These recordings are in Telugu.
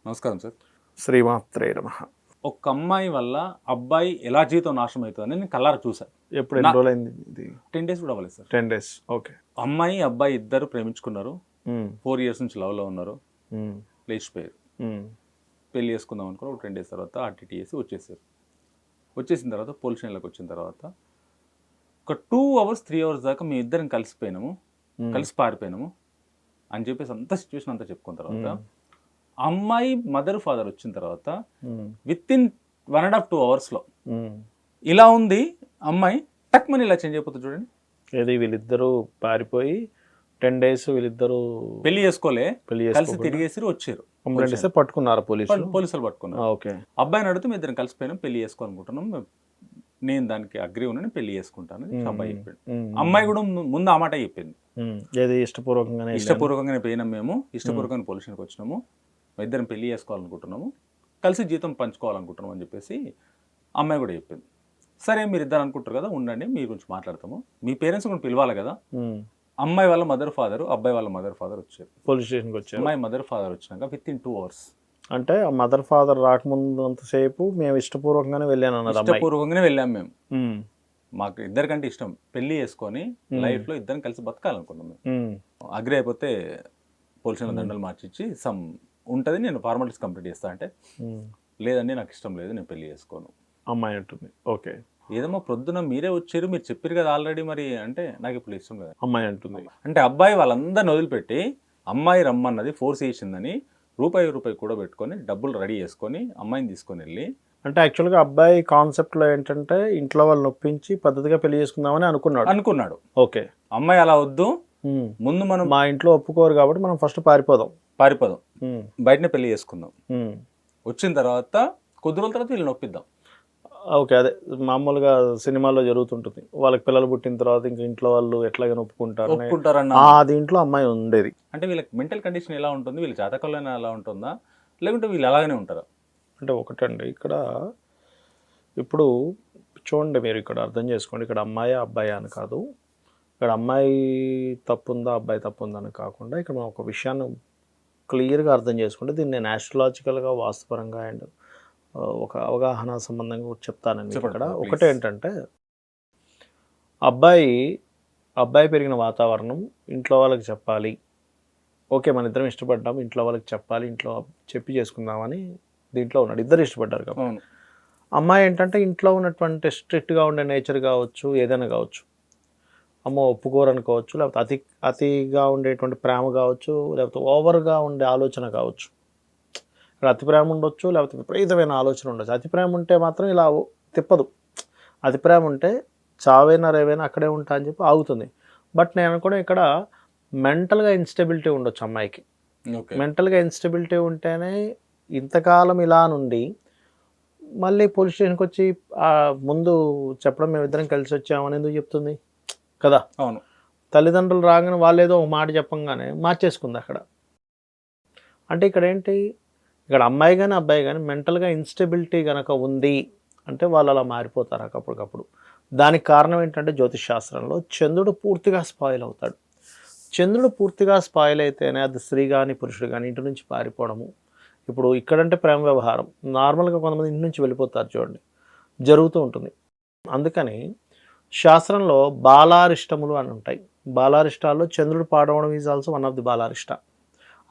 నమస్కారం సార్. శ్రీమాత్రే నమః. ఒక అమ్మాయి వల్ల అబ్బాయి ఎలా జీవితం నాశనం అవుతుందని నేను కళ్ళారా చూసాను. ఎప్పుడు ఎన్ని రోజులైంది ఇది? 10 days కూడా అవ్వలేదు సార్. 10 days. ఓకే. అమ్మాయి అబ్బాయి ఇద్దరు ప్రేమించుకున్నారు. 4 years నుంచి లవ్లో ఉన్నారు. లేచిపోయారు. పెళ్లి చేసుకుందాం అనుకున్నారు. ఒక 10 days తర్వాత ఆర్టీటీ చేసి వచ్చేసారు. వచ్చేసిన తర్వాత పోలీస్ స్టేషన్లోకి వచ్చిన తర్వాత ఒక 2 hours 3 hours దాకా మేము ఇద్దరం కలిసిపోయినాము, కలిసి పారిపోయినాము అని చెప్పేసి అంత సిచ్యువేషన్ అంతా చెప్పుకున్న తర్వాత అమ్మాయి మదర్ ఫాదర్ వచ్చిన తర్వాత విత్ ఇన్ 1.5-2 hours ఇలా ఉంది అమ్మాయి. టక్ మనీ ఇలా చేంజ్ అయిపోతుంది చూడండి. ఏది వీళ్ళిద్దరూ పారిపోయి 10 days వీళ్ళిద్దరూ పెళ్లి చేసుకోలే, కలిసి తిరిగేసి వచ్చారు. కంప్లైంట్ ఇస్తే పట్టుకున్నారు పోలీసులు పట్టుకున్నారు. ఓకే. అబ్బాయిని అడిగితే మేము ఇద్దరం కలిసిపోయినాం, పెళ్లి చేసుకోవాలనుకుంటున్నాం, నేను దానికి అగ్రి ఉన్నాను, పెళ్లి చేసుకుంటాను అబ్బాయి చెప్పాడు. అమ్మాయి కూడా ముందు ఆ మాట చెప్పింది. ఏది ఇష్టపూర్వకంగానే పోయినాం, మేము ఇష్టపూర్వకంగా పోలీస్ స్టేషన్కి వచ్చినాము, ఇద్దరం పెళ్లి చేసుకోవాలనుకుంటున్నాము, కలిసి జీతం పంచుకోవాలనుకుంటున్నాం అని చెప్పేసి అమ్మాయి కూడా చెప్పింది. సరే మీరు ఇద్దరు అనుకుంటారు కదా, ఉండండి మీ గురించి మాట్లాడతాము, మీ పేరెంట్స్ కూడా పిలవాలి కదా. అమ్మాయి వాళ్ళ మదర్ ఫాదర్, అబ్బాయి వాళ్ళ మదర్ ఫాదర్ వచ్చారు పోలీస్ స్టేషన్కి వచ్చారు. అమ్మాయి మదర్ ఫాదర్ వచ్చినాక విత్ ఇన్ 2 hours. అంటే ఆ మదర్ ఫాదర్ రాకముందు అంతసేపు మేము ఇష్టపూర్వకంగానే వెళ్ళాను అన్నది. ఇష్టపూర్వకంగానే వెళ్ళాం మేము, మాకు ఇద్దరికంటే ఇష్టం, పెళ్లి చేసుకొని లైఫ్ లో ఇద్దరం కలిసి బతకాలనుకున్నాం మేము. అగ్రి అయిపోతే పోలీస్ స్టేషన్ దండలు మార్చిచ్చి సమ్ ఉంటుంది, నేను ఫార్మాలిటీస్ కంప్లీట్ చేస్తా అంటే లేదండి నాకు ఇష్టం లేదు, నేను పెళ్లి చేసుకోను అమ్మాయి అంటుంది. ఓకే. ఏదమ్మా ప్రొద్దున మీరే వచ్చారు, మీరు చెప్పారు కదా ఆల్రెడీ, మరి అంటే నాకు ఇప్పుడు ఇష్టం కదా అమ్మాయి అంటుంది. అంటే అబ్బాయి వాళ్ళందరిని వదిలిపెట్టి అమ్మాయి రమ్మన్నది ఫోర్స్ చేసిందని రూపాయి కూడా పెట్టుకొని డబ్బులు రెడీ చేసుకొని అమ్మాయిని తీసుకొని వెళ్ళి, అంటే యాక్చువల్గా అబ్బాయి కాన్సెప్ట్లో ఏంటంటే ఇంట్లో వాళ్ళు నొప్పించి పద్ధతిగా పెళ్లి చేసుకుందామని అనుకున్నాడు. ఓకే. అమ్మాయి అలా వద్దు, ముందు మనం మా ఇంట్లో ఒప్పుకోరు కాబట్టి మనం ఫస్ట్ పారిపోదాం, బయటనే పెళ్లి చేసుకుందాం, వచ్చిన తర్వాత కొద్ది రోజుల తర్వాత వీళ్ళు నొప్పిద్దాం. ఓకే. అదే మామూలుగా సినిమాల్లో జరుగుతుంటుంది, వాళ్ళకి పిల్లలు పుట్టిన తర్వాత ఇంకా ఇంట్లో వాళ్ళు ఎట్లాగైనా ఒప్పుకుంటారన్న దీంట్లో అమ్మాయి ఉండేది. అంటే వీళ్ళకి మెంటల్ కండిషన్ ఎలా ఉంటుంది, వీళ్ళ జాతకంలో ఎలా ఉంటుందా, లేకుంటే వీళ్ళు అలాగనే ఉంటారా? అంటే ఒకటండి, ఇక్కడ ఇప్పుడు చూడండి, మీరు ఇక్కడ అర్థం చేసుకోండి, ఇక్కడ అమ్మాయి అబ్బాయి అని కాదు, ఇక్కడ అమ్మాయి తప్పుందా అబ్బాయి తప్పుందా అని కాకుండా ఇక్కడ మనం ఒక విషయాన్ని క్లియర్గా అర్థం చేసుకుంటే దీన్ని నేను ఆస్ట్రాలజికల్గా వాస్తుపరంగా అండ్ ఒక అవగాహన సంబంధంగా చెప్తానండి. ఇక్కడ ఒకటి ఏంటంటే అబ్బాయి పెరిగిన వాతావరణం ఇంట్లో వాళ్ళకి చెప్పాలి, ఓకే మన ఇద్దరం ఇష్టపడ్డాం, ఇంట్లో వాళ్ళకి చెప్పాలి, ఇంట్లో చెప్పి చేసుకుందామని దీంట్లో ఉన్నాడు, ఇద్దరు ఇష్టపడ్డారు కాబట్టి. అమ్మాయి ఏంటంటే ఇంట్లో ఉన్నటువంటి స్ట్రిక్ట్గా ఉండే నేచర్ కావచ్చు, ఏదైనా కావచ్చు, అమ్మ ఒప్పుకోరు అనుకోవచ్చు, లేకపోతే అతిగా ఉండేటువంటి ప్రేమ కావచ్చు, లేకపోతే ఓవర్గా ఉండే ఆలోచన కావచ్చు. ఇక్కడ అతి ప్రేమ ఉండొచ్చు, లేకపోతే విపరీతమైన ఆలోచన ఉండొచ్చు. అతి ప్రేమ ఉంటే మాత్రం ఇలా తిప్పదు, అతి ప్రేమ ఉంటే చావైనా రేవైనా అక్కడే ఉంటా అని చెప్పి ఆగుతుంది. బట్ నేను అనుకోవడం ఇక్కడ మెంటల్గా ఇన్స్టెబిలిటీ ఉండొచ్చు అమ్మాయికి. మెంటల్గా ఇన్స్టెబిలిటీ ఉంటేనే ఇంతకాలం ఇలా నుండి మళ్ళీ పోలీస్ స్టేషన్కి వచ్చి ముందు చెప్పడం మేమిద్దరం కలిసి వచ్చామని ఎందుకు చెప్తుంది కదా. అవును. తల్లిదండ్రులు రాగానే వాళ్ళు ఏదో ఒక మాట చెప్పంగానే మార్చేసుకుంది అక్కడ. అంటే ఇక్కడ ఏంటి, ఇక్కడ అమ్మాయి కానీ అబ్బాయి కానీ మెంటల్గా ఇన్స్టెబిలిటీ కనుక ఉంది అంటే వాళ్ళు అలా మారిపోతారు అప్పటికప్పుడు. దానికి కారణం ఏంటంటే జ్యోతిష్ శాస్త్రంలో చంద్రుడు పూర్తిగా స్పాయిల్ అవుతాడు. చంద్రుడు పూర్తిగా స్పాయిల్ అయితేనే అది స్త్రీ కానీ పురుషుడు కానీ ఇంటి నుంచి పారిపోవడము. ఇప్పుడు ఇక్కడంటే ప్రేమ వ్యవహారం, నార్మల్గా కొంతమంది ఇంటి నుంచి వెళ్ళిపోతారు చూడండి, జరుగుతూ ఉంటుంది. అందుకని శాస్త్రంలో బాలారిష్టములు అని ఉంటాయి. బాలారిష్టాల్లో చంద్రుడు పాడవడం is also one of the బాలారిష్ట.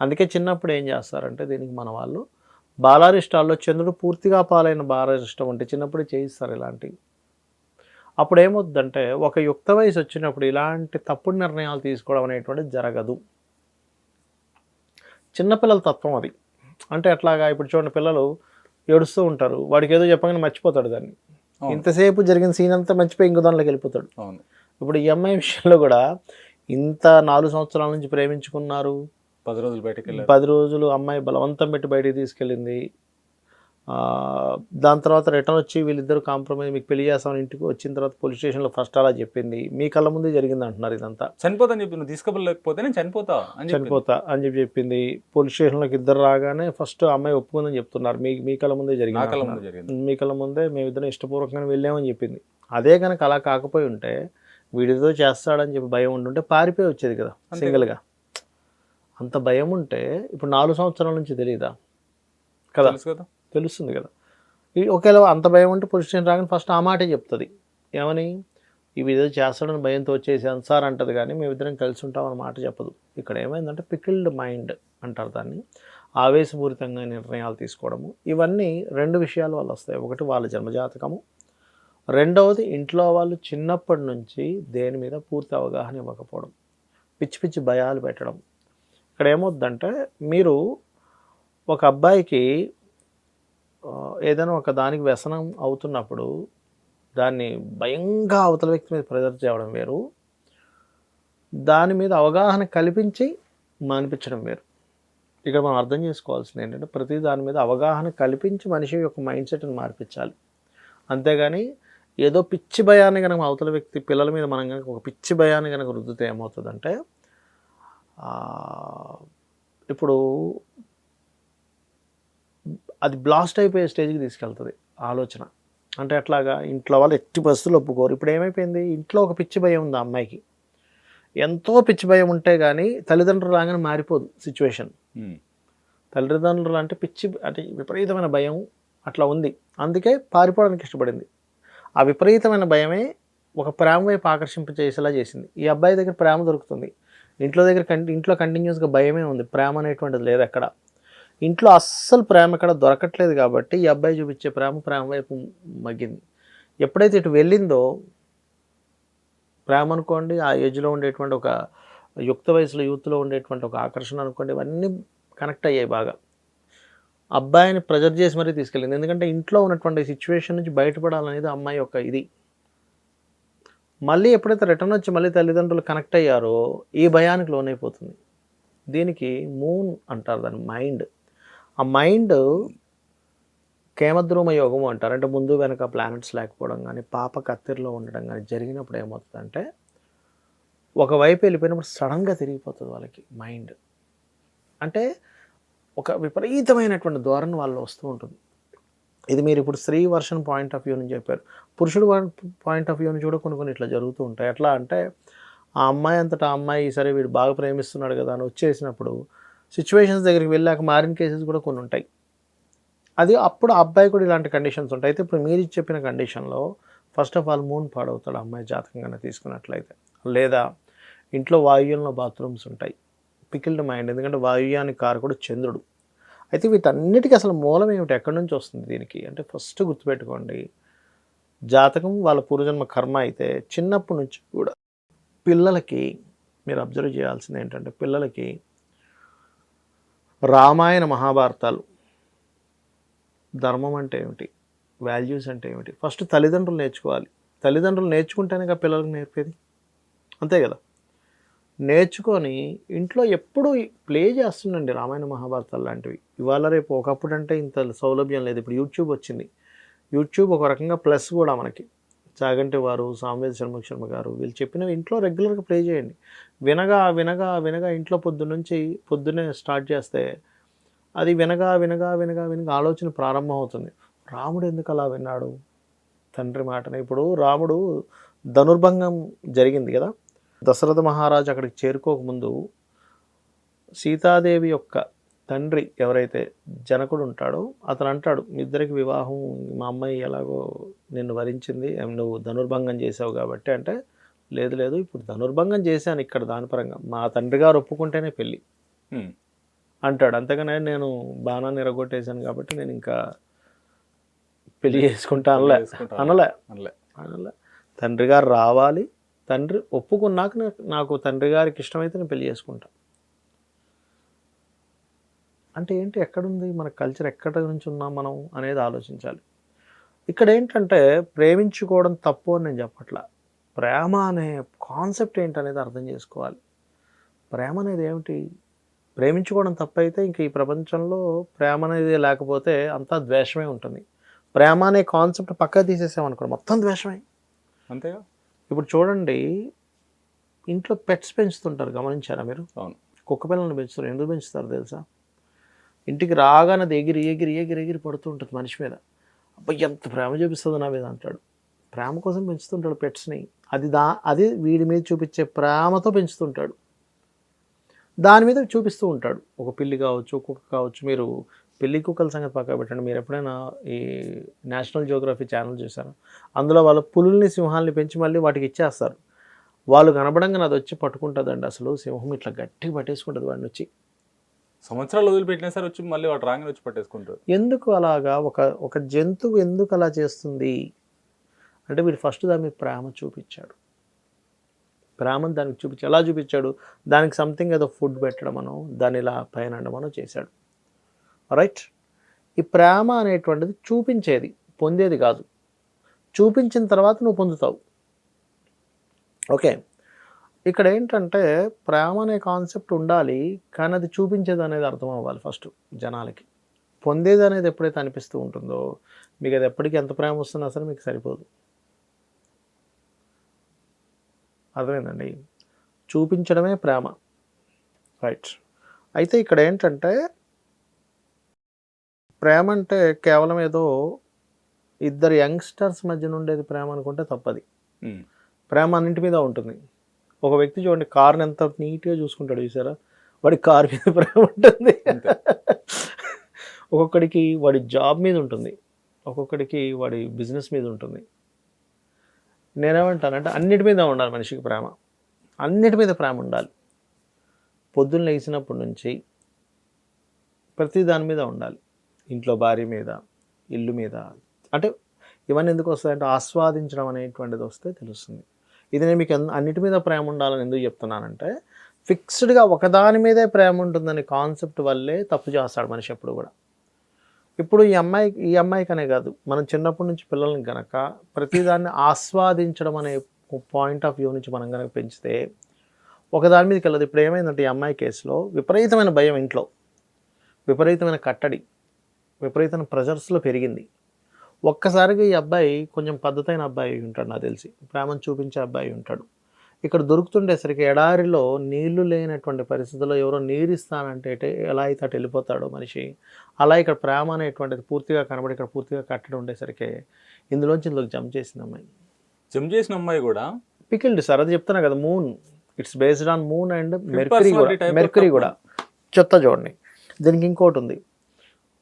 అందుకే చిన్నప్పుడు ఏం చేస్తారంటే దీనికి మన వాళ్ళు బాలారిష్టాల్లో చంద్రుడు పూర్తిగా పాలైన బాలారిష్టం అంటే చిన్నప్పుడే చేయిస్తారు ఇలాంటివి. అప్పుడు ఏమవుతుందంటే ఒక యుక్త వయసు వచ్చినప్పుడు ఇలాంటి తప్పుడు నిర్ణయాలు తీసుకోవడం అనేటువంటిది జరగదు. చిన్నపిల్లల తత్వం అది. అంటే ఎట్లాగా, ఇప్పుడు చూడండి పిల్లలు ఏడుస్తూ ఉంటారు, వాడికి ఏదో చెప్పగానే మర్చిపోతాడు దాన్ని, ఇంతసేపు జరిగిన సీన్ అంతా మర్చిపోయి ఇంకో దానిలోకి వెళ్ళిపోతాడు. ఇప్పుడు ఈ అమ్మాయి విషయంలో కూడా ఇంత 4 సంవత్సరాల నుంచి ప్రేమించుకున్నారు, 10 రోజులు అమ్మాయి బలవంతం పెట్టి బయటికి తీసుకెళ్ళింది, దాని తర్వాత రిటర్న్ వచ్చి వీళ్ళిద్దరు కాంప్రమైజ్ మీకు పెళ్లి చేస్తామని ఇంటికి వచ్చిన తర్వాత పోలీస్ స్టేషన్లో ఫస్ట్ అలా చెప్పింది, మీ కళ్ళ ముందే జరిగింది అంటున్నారు. ఇదంతా చనిపోతా అని చెప్పి, నువ్వు తీసుకెళ్ళకపోతే నేను చనిపోతా అని చెప్పి చెప్పింది. పోలీస్ స్టేషన్లోకి ఇద్దరు రాగానే ఫస్ట్ అమ్మాయి ఒప్పుకుందని చెప్తున్నారు, మీ కళ్ళ ముందే జరిగింది, మీ కళ్ళ ముందే మేమిద్దరం ఇష్టపూర్వకంగా వెళ్ళామని చెప్పింది. అదే కనుక అలా కాకపోయి ఉంటే వీడితో చేస్తాడని చెప్పి భయం ఉంటుంటే పారిపోయి వచ్చేది కదా సింగిల్గా. అంత భయం ఉంటే ఇప్పుడు 4 సంవత్సరాల నుంచి తెలియదా, కదా తెలుసు కదా. తెలుస్తుంది కదా. ఒకవేళ అంత భయం ఉంటే పోలీస్ స్టేషన్ రాగానే ఫస్ట్ ఆ మాటే చెప్తుంది, ఏమని ఇవి ఏదో చేస్తాడని భయంతో వచ్చేసాను సార్ అంటది, కానీ మేమిద్దరం కలిసి ఉంటాం అన్న మాట చెప్పదు. ఇక్కడ ఏమైందంటే పికిల్డ్ మైండ్ అంటారు దాన్ని, ఆవేశపూరితంగా నిర్ణయాలు తీసుకోవడము, ఇవన్నీ 2 విషయాల వల్ల వస్తాయి. ఒకటి వాళ్ళ జన్మజాతకము, రెండవది ఇంట్లో వాళ్ళు చిన్నప్పటి నుంచి దేని మీద పూర్తి అవగాహన ఇవ్వకపోవడం, పిచ్చి పిచ్చి భయాలు పెట్టడం. ఇక్కడ ఏమవుద్దంటే మీరు ఒక అబ్బాయికి ఏదైనా ఒక దానికి వ్యసనం అవుతున్నప్పుడు దాన్ని భయంగా అవతల వ్యక్తి మీద ప్రెజర్ చేయడం వేరు, దాని మీద అవగాహన కల్పించి మానిపించడం వేరు. ఇక్కడ మనం అర్థం చేసుకోవాల్సింది ఏంటంటే ప్రతి దాని మీద అవగాహన కల్పించి మనిషి యొక్క మైండ్ సెట్ని మార్పించాలి. అంతేగాని ఏదో పిచ్చి భయాన్ని కనుక అవతల వ్యక్తి పిల్లల మీద మనం కనుక ఒక పిచ్చి భయాన్ని కనుక రుద్దితే ఏమవుతుందంటే ఇప్పుడు అది బ్లాస్ట్ అయిపోయే స్టేజ్కి తీసుకెళ్తుంది ఆలోచన. అంటే అట్లాగా ఇంట్లో వాళ్ళు ఎట్టి పరిస్థితులు ఒప్పుకోరు. ఇప్పుడు ఏమైపోయింది, ఇంట్లో ఒక పిచ్చి భయం ఉంది ఆ అమ్మాయికి, ఎంతో పిచ్చి భయం ఉంటే కానీ తల్లిదండ్రులు రాగానే మారిపోదు సిచ్యువేషన్. తల్లిదండ్రులు అంటే పిచ్చి అంటే విపరీతమైన భయం అట్లా ఉంది, అందుకే పారిపోవడానికి ఇష్టపడింది. ఆ విపరీతమైన భయమే ఒక ప్రేమ వైపు ఆకర్షింపచేసేలా చేసింది. ఈ అబ్బాయి దగ్గర ప్రేమ దొరుకుతుంది, ఇంట్లో కంటిన్యూస్గా భయమే ఉంది, ప్రేమ అనేటువంటిది లేదు ఎక్కడ. ఇంట్లో అస్సలు ప్రేమ ఎక్కడ దొరకట్లేదు కాబట్టి ఈ అబ్బాయి చూపించే ప్రేమ వైపు మగ్గింది. ఎప్పుడైతే ఇటు వెళ్ళిందో ప్రేమ అనుకోండి, ఆ ఏజ్లో ఉండేటువంటి ఒక యుక్త వయసులో యూత్లో ఉండేటువంటి ఒక ఆకర్షణ అనుకోండి, ఇవన్నీ కనెక్ట్ అయ్యాయి బాగా. అబ్బాయిని ప్రెజర్ చేసి మరీ తీసుకెళ్ళింది, ఎందుకంటే ఇంట్లో ఉన్నటువంటి సిచ్యువేషన్ నుంచి బయటపడాలనేది అమ్మాయి యొక్క ఇది. మళ్ళీ ఎప్పుడైతే రిటర్న్ వచ్చి మళ్ళీ తల్లిదండ్రులు కనెక్ట్ అయ్యారో ఈ భయానికి లోనైపోతుంది. దీనికి మూన్ అంటారు దాని మైండ్. ఆ మైండ్ కేమద్రోమ యోగము అంటారు, అంటే ముందు వెనక ప్లానెట్స్ లేకపోవడం కానీ పాప కత్తిరిలో ఉండడం కానీ జరిగినప్పుడు ఏమవుతుందంటే ఒకవైపు వెళ్ళిపోయినప్పుడు సడన్గా తిరిగిపోతుంది వాళ్ళకి మైండ్. అంటే ఒక విపరీతమైనటువంటి ధోరణి వాళ్ళు వస్తూ ఉంటుంది. ఇది మీరు ఇప్పుడు స్త్రీ వర్షన్ పాయింట్ ఆఫ్ వ్యూ నుంచి చెప్పారు, పురుషుడు పాయింట్ ఆఫ్ వ్యూ నుంచి కూడా కొన్ని ఇట్లా జరుగుతూ ఉంటాయి. ఎట్లా అంటే ఆ అమ్మాయి అంతటా ఆ అమ్మాయి సరే వీడు బాగా ప్రేమిస్తున్నాడు కదా అని వచ్చేసినప్పుడు సిచ్యువేషన్స్ దగ్గరికి వెళ్ళాక మారిన కేసెస్ కూడా కొన్ని ఉంటాయి. అది అప్పుడు ఆ అబ్బాయి కూడా ఇలాంటి కండిషన్స్ ఉంటాయి. అయితే ఇప్పుడు మీరు చెప్పిన కండిషన్లో ఫస్ట్ ఆఫ్ ఆల్ మూన్ పాడవుతాడు అమ్మాయి జాతకంగానే తీసుకున్నట్లయితే, లేదా ఇంట్లో వాయువ్యంలో బాత్రూమ్స్ ఉంటాయి. పికిల్డ్ మైండ్, ఎందుకంటే వాయువ్యానికి కారకుడు చంద్రుడు. అయితే వీటన్నిటికీ అసలు మూలం ఏమిటి, ఎక్కడి నుంచి వస్తుంది దీనికి అంటే ఫస్ట్ గుర్తుపెట్టుకోండి, జాతకం వాళ్ళ పూర్వజన్మ కర్మ అయితే చిన్నప్పటి నుంచి కూడా పిల్లలకి మీరు అబ్జర్వ్ చేయాల్సింది ఏంటంటే పిల్లలకి రామాయణ మహాభారతాలు, ధర్మం అంటే ఏమిటి, వాల్యూస్ అంటే ఏమిటి ఫస్ట్ తల్లిదండ్రులు నేర్చుకోవాలి. తల్లిదండ్రులు నేర్చుకుంటేనే పిల్లలకు నేర్పేది, అంతే కదా. నేర్చుకొని ఇంట్లో ఎప్పుడు ప్లే చేస్తుండండి రామాయణ మహాభారతాలు లాంటివి. ఇవాళ రేపు ఒకప్పుడు అంటే ఇంత సౌలభ్యం లేదు, ఇప్పుడు యూట్యూబ్ వచ్చింది. యూట్యూబ్ ఒక రకంగా ప్లస్ కూడా మనకి. చాగంటి వారు, సామవేద శర్మ గారు వీళ్ళు చెప్పినవి ఇంట్లో రెగ్యులర్గా ప్లే చేయండి. వినగా వినగా వినగా ఇంట్లో పొద్దున్నే స్టార్ట్ చేస్తే అది వినగా వినగా వినగా వినగా ఆలోచన ప్రారంభం అవుతుంది. రాముడు ఎందుకు అలా విన్నాడు తండ్రి మాటని. ఇప్పుడు రాముడు ధనుర్భంగం జరిగింది కదా, దశరథ మహారాజు అక్కడికి చేరుకోకముందు సీతాదేవి యొక్క తండ్రి ఎవరైతే జనకుడు ఉంటాడో అతను అంటాడు, మీ ఇద్దరికి వివాహం మా అమ్మాయి ఎలాగో నిన్ను వరించింది, నువ్వు ధనుర్భంగం చేసావు కాబట్టి. అంటే లేదు లేదు ఇప్పుడు ధనుర్భంగం చేశాను ఇక్కడ దాని పరంగా, మా తండ్రి గారు ఒప్పుకుంటేనే పెళ్ళి అంటాడు. అంతేగానే నేను బాణాన్ని ఎరగొట్టేశాను కాబట్టి నేను ఇంకా పెళ్ళి చేసుకుంటా అనలే. తండ్రి గారు రావాలి, తండ్రి ఒప్పుకున్నాక నాకు తండ్రి గారికి ఇష్టమైతే నేను పెళ్లి చేసుకుంటా. అంటే ఏంటి, ఎక్కడుంది మన కల్చర్, ఎక్కడి నుంచి ఉన్నాం మనం అనేది ఆలోచించాలి. ఇక్కడ ఏంటంటే ప్రేమించుకోవడం తప్పు అని నేను చెప్పట్లా, ప్రేమ అనే కాన్సెప్ట్ ఏంటనేది అర్థం చేసుకోవాలి. ప్రేమ అనేది ఏమిటి, ప్రేమించుకోవడం తప్పు అయితే ఇంక ఈ ప్రపంచంలో ప్రేమ అనేది లేకపోతే అంతా ద్వేషమే ఉంటుంది. ప్రేమ అనే కాన్సెప్ట్ పక్కా తీసేసామనుకోండి మొత్తం ద్వేషమే, అంతేగా. ఇప్పుడు చూడండి ఇంట్లో పెట్స్ పెంచుతుంటారు, గమనించారా మీరు? అవును. కుక్క పిల్లల్ని పెంచుతారు, ఎందుకు పెంచుతారు తెలుసా? ఇంటికి రాగానే అది ఎగిరి ఎగిరి ఎగిరి ఎగిరి పడుతూ ఉంటుంది మనిషి మీద. అబ్బాయి ఎంత ప్రేమ చూపిస్తుంది నా మీద అంటాడు. ప్రేమ కోసం పెంచుతుంటాడు పెట్స్ని. అది వీడి మీద చూపించే ప్రేమతో పెంచుతుంటాడు, దాని మీద చూపిస్తూ ఉంటాడు. ఒక పిల్లి కావచ్చు, కుక్క కావచ్చు, మీరు పెళ్లి కుక్కల సంగతి పక్కన పెట్టండి, మీరు ఎప్పుడైనా ఈ నేషనల్ జియోగ్రఫీ ఛానల్ చూసారా? అందులో వాళ్ళు పులుల్ని సింహాలని పెంచి మళ్ళీ వాటికి ఇచ్చేస్తారు. వాళ్ళు కనపడంగా అది వచ్చి పట్టుకుంటుందండి. అసలు సింహం ఇట్లా గట్టిగా పట్టేసుకుంటుంది వాడిని వచ్చి. సంవత్సరాలు వదిలిపెట్టినా సరే వచ్చి మళ్ళీ వాడు రాగానే వచ్చి పట్టేసుకుంటారు. ఎందుకు అలాగా? ఒక జంతువు ఎందుకు అలా చేస్తుంది అంటే వీడు ఫస్ట్ దాని మీద ప్రేమ చూపించాడు. ప్రేమను దానికి చూపించి ఎలా చూపించాడు? దానికి సంథింగ్ ఏదో ఫుడ్ పెట్టడమనో దాన్ని ఇలా పైన అండమనో చేశాడు. రైట్? ఈ ప్రేమ అనేటువంటిది చూపించేది, పొందేది కాదు. చూపించిన తర్వాత నువ్వు పొందుతావు. ఓకే, ఇక్కడ ఏంటంటే ప్రేమ అనే కాన్సెప్ట్ ఉండాలి, కానీ అది చూపించేది అనేది అర్థం అవ్వాలి ఫస్ట్ జనాలకి. పొందేది అనేది ఎప్పుడైతే అనిపిస్తూ ఉంటుందో మీకు అది ఎప్పటికీ ఎంత ప్రేమ వస్తున్నా సరే మీకు సరిపోదు. అర్థమైందండి? చూపించడమే ప్రేమ. రైట్? అయితే ఇక్కడ ఏంటంటే ప్రేమ అంటే కేవలం ఏదో ఇద్దరు యంగ్స్టర్స్ మధ్య ఉండేది ప్రేమ అనుకుంటే తప్పది. ప్రేమ అన్నింటి మీద ఉంటుంది. ఒక వ్యక్తి చూడండి, కార్ని ఎంత నీట్గా చూసుకుంటాడు చూసారా, వాడి కార్ మీద ప్రేమ ఉంటుంది. ఒక్కొక్కడికి వాడి జాబ్ మీద ఉంటుంది, ఒక్కొక్కడికి వాడి బిజినెస్ మీద ఉంటుంది. నేనేమంటానంటే అన్నిటి మీద ఉండాలి మనిషికి ప్రేమ. అన్నిటి మీద ప్రేమ ఉండాలి. పొద్దున్న లేచినప్పటి నుంచి ప్రతి దాని మీద ఉండాలి. ఇంట్లో భార్య మీద, ఇల్లు మీద. అంటే ఇవన్నీ ఎందుకు వస్తాయంటే ఆస్వాదించడం అనేటువంటిది వస్తే తెలుస్తుంది. ఇది నేను మీకు అన్నిటి మీద ప్రేమ ఉండాలని ఎందుకు చెప్తున్నానంటే ఫిక్స్డ్గా ఒకదాని మీదే ప్రేమ ఉంటుందనే కాన్సెప్ట్ వల్లే తప్పు చేస్తాడు మనిషి ఎప్పుడు కూడా. ఇప్పుడు ఈ అమ్మాయికనే కాదు, మనం చిన్నప్పటి నుంచి పిల్లల్ని కనుక ప్రతిదాన్ని ఆస్వాదించడం అనే పాయింట్ ఆఫ్ వ్యూ నుంచి మనం కనుక పెంచితే ఒకదాని మీదకి వెళ్ళదు. ఇప్పుడు ఏమైందంటే ఈ అమ్మాయి కేసులో విపరీతమైన భయం, ఇంట్లో విపరీతమైన కట్టడి, విపరీతమైన ప్రెజర్స్లో పెరిగింది. ఒక్కసారిగా ఈ అబ్బాయి కొంచెం పద్ధతైన అబ్బాయి ఉంటాడు, నాకు తెలిసి ప్రేమను చూపించే అబ్బాయి ఉంటాడు. ఇక్కడ దొరుకుతుండేసరికి ఎడారిలో నీళ్లు లేనటువంటి పరిస్థితుల్లో ఎవరో నీరు ఇస్తానంటే ఎలా అయితే అటు వెళ్ళిపోతాడో మనిషి, అలా ఇక్కడ ప్రేమ అనేటువంటిది పూర్తిగా కనబడి ఇక్కడ పూర్తిగా కట్టడి ఉండేసరికి ఇందులోంచి జంప్ చేసింది అమ్మాయి. జంప్ చేసిన అమ్మాయి కూడా పికిల్డ్ సార్, అది చెప్తున్నా కదా, moon, it's based on moon and mercury కూడా చెత్త. చూడండి, దీనికి ఇంకోటి ఉంది,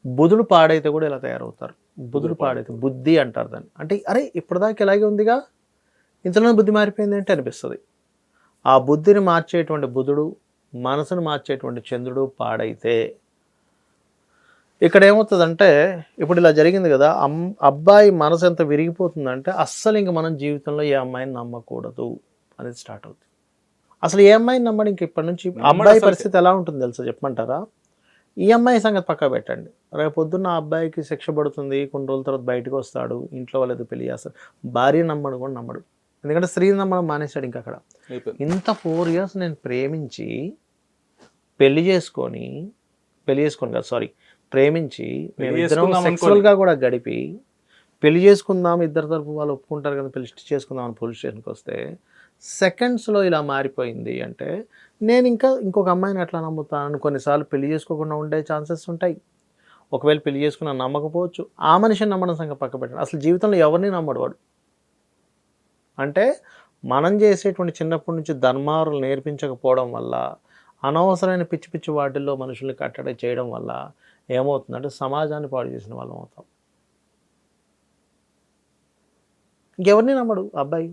బుధుడు పాడైతే కూడా ఇలా తయారవుతారు. బుధుడు పాడైతే బుద్ధి అంటారు దాన్ని. అంటే అరే ఇప్పటిదాకా ఇలాగే ఉందిగా, ఇంతలో బుద్ధి మారిపోయింది అంటే అనిపిస్తుంది. ఆ బుద్ధిని మార్చేటువంటి బుధుడు, మనసును మార్చేటువంటి చంద్రుడు పాడైతే ఇక్కడ ఏమవుతుందంటే ఇప్పుడు ఇలా జరిగింది కదా, అబ్బాయి మనసు ఎంత విరిగిపోతుందంటే అస్సలు ఇంక మనం జీవితంలో ఏ అమ్మాయిని నమ్మకూడదు అనేది స్టార్ట్ అవుతుంది. అసలు ఏ అమ్మాయిని నమ్మడం ఇంక ఇప్పటి నుంచి అబ్బాయి పరిస్థితి ఎలా ఉంటుంది తెలుసా చెప్పమంటారా? ఈ అమ్మాయి సంగతి పక్క పెట్టండి, రేపు పొద్దున్న ఆ అబ్బాయికి శిక్ష పడుతుంది, కొన్ని రోజుల తర్వాత బయటకు వస్తాడు, ఇంట్లో వాళ్ళు ఏదో పెళ్లి చేస్తారు, భార్య నమ్మడు కూడా నమ్మడు. ఎందుకంటే స్త్రీని నమ్మడం మానేశాడు. ఇంకా అక్కడ ఇంత 4 years నేను ప్రేమించి ప్రేమించి మేము ఇద్దరం సెక్సువల్గా కూడా గడిపి పెళ్లి చేసుకుందాం, ఇద్దరు తరపు వాళ్ళు ఒప్పుకుంటారు కదా, పెళ్లి చేసుకుందాం అని పోలీస్ స్టేషన్కి వస్తే సెకండ్స్లో ఇలా మారిపోయింది అంటే నేను ఇంకొక అమ్మాయిని ఎట్లా నమ్ముతాను? కొన్నిసార్లు పెళ్లి చేసుకోకుండా ఉండే ఛాన్సెస్ ఉంటాయి. ఒకవేళ పెళ్లి చేసుకున్నా నమ్మకపోవచ్చు. ఆ మనిషిని నమ్మడం సంగతి పక్క పెట్టండి, అసలు జీవితంలో ఎవరిని నమ్మడు వాడు. అంటే మనం చేసేటువంటి చిన్నప్పటి నుంచి ధర్మాలు నేర్పించకపోవడం వల్ల, అనవసరమైన పిచ్చి పిచ్చి వాటిల్లో మనుషుల్ని కట్టడి చేయడం వల్ల ఏమవుతుందంటే సమాజాన్ని పాడు చేసిన వాళ్ళం అవుతాం. ఇంకెవరిని నమ్మడు అబ్బాయి.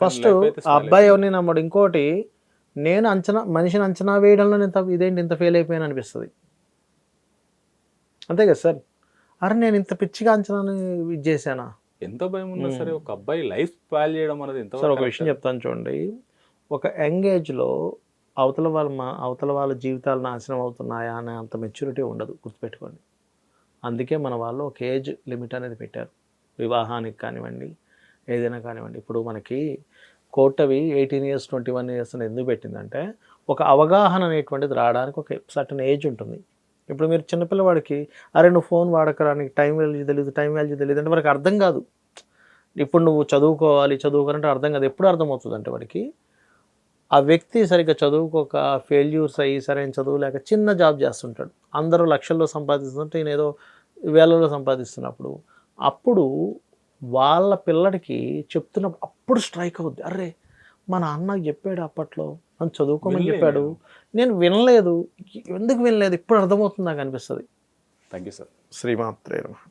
ఫస్ట్ ఆ అబ్బాయి ఎవరిని నమ్మడు. ఇంకోటి, నేను మనిషిని అంచనా వేయడంలో ఇదేంటి ఇంత ఫెయిల్ అయిపోయాను అనిపిస్తుంది. అంతే కదా సార్? అరే నేను ఇంత పిచ్చిగా అంచనాని ఇది చేశానా? ఎంత భయం ఉన్నా సరే ఒక అబ్బాయి లైఫ్ స్పాయిల్ చేయడం అనేది ఎంత. సార్ ఒక విషయం చెప్తాను చూడండి, ఒక యంగ్ ఏజ్లో అవతల వాళ్ళ జీవితాలు నాశనం అవుతున్నాయా అనే అంత మెచ్యూరిటీ ఉండదు, గుర్తుపెట్టుకోండి. అందుకే మన వాళ్ళు ఒక ఏజ్ లిమిట్ అనేది పెట్టారు, వివాహానికి కానివ్వండి ఏదైనా కానివ్వండి. ఇప్పుడు మనకి కోర్టు అవి 18 years 21 years అని ఎందుకు పెట్టిందంటే ఒక అవగాహన అనేటువంటిది రావడానికి ఒక సర్టన్ ఏజ్ ఉంటుంది. ఇప్పుడు మీరు చిన్నపిల్లవాడికి అరే నువ్వు ఫోన్ వాడకరా, నీకు టైం వాల్యూ తెలియదు అంటే వాడికి అర్థం కాదు. ఇప్పుడు నువ్వు చదువుకోవాలంటే అర్థం కాదు. ఎప్పుడు అర్థమవుతుంది అంటే వాడికి ఆ వ్యక్తి సరిగ్గా చదువుకోక ఫెయిల్యూర్స్ అయ్యి సరైన చదువు లేక చిన్న జాబ్ చేస్తుంటాడు. అందరూ లక్షల్లో సంపాదిస్తుంటే ఈయన ఏదో వేలలో సంపాదిస్తున్నప్పుడు అప్పుడు వాళ్ళ పిల్లడికి చెప్తున్నప్పుడు అప్పుడు స్ట్రైక్ అవుద్ది. అరే మా నాన్న చెప్పాడు అప్పట్లో అని చదువుకోమని వినలేదు చెప్పాడు. నేను వినలేదు. ఎందుకు వినలేదు ఇప్పుడు అర్థమవుతుంది నాకు అనిపిస్తుంది. Thank you sir. శ్రీమాత్రే నమః.